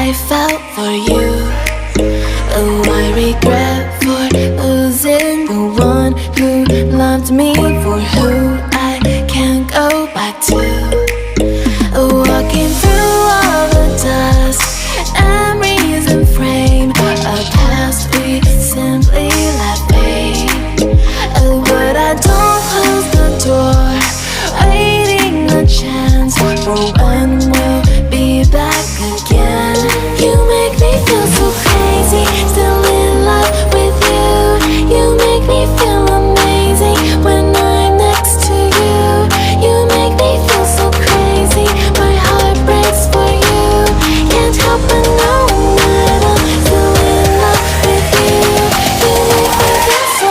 I felt for you. Oh, I regret for losing the one who loved me, for who I can't go back to. Walking through all the dust, memories and frame, a past we simply let fade. But I don't close the door, waiting a chance for when we'll be back again. You make me feel so crazy, still in love with you. You make me feel amazing when I'm next to you. You make me feel so crazy, my heart breaks for you. Can't help but know that I'm still in love with you. You make me feel so.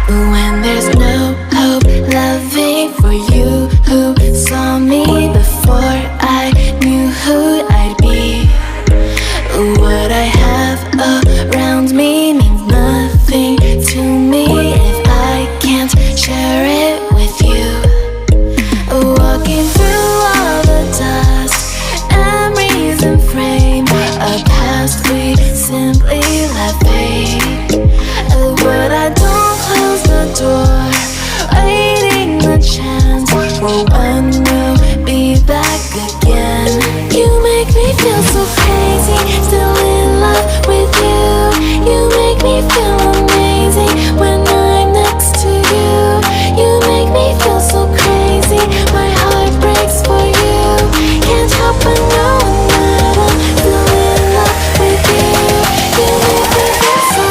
When there's no hope, loving for you who saw me before I knew who I'd be. What I have around me means nothing to me if I can't share it with you. Walking through all the dust, memories and frame, a past we simply let fade. But I don't close the door, waiting a chance for when we'll be back again. You make me feel so crazy, still in love with you. You make me feel amazing when I'm next to you. You make me feel so crazy, my heart breaks for you. Can't help but know that I'm still in love with you. You make me feel so.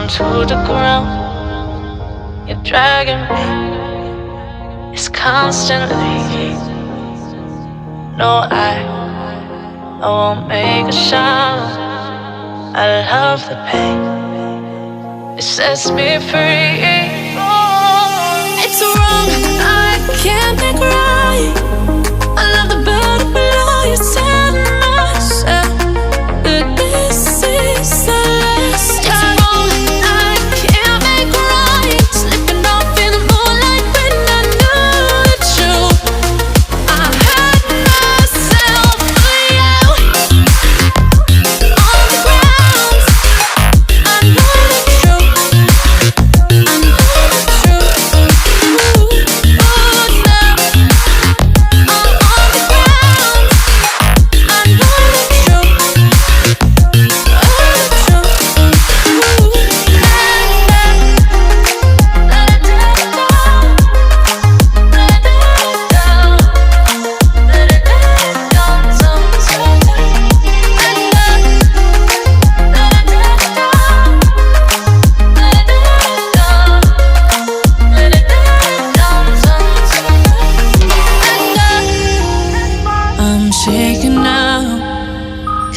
To the ground, you're dragging me. It's constantly. No, I won't make a sound. I love the pain. It sets me free. It's wrong, I can't make right.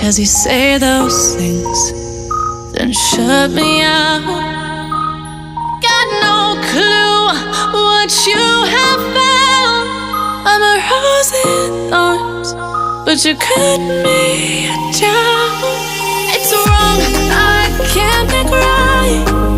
Cause you say those things, then shut me out. Got no clue what you have found. I'm a rose in thorns, but you cut me down. It's wrong, I can't think right.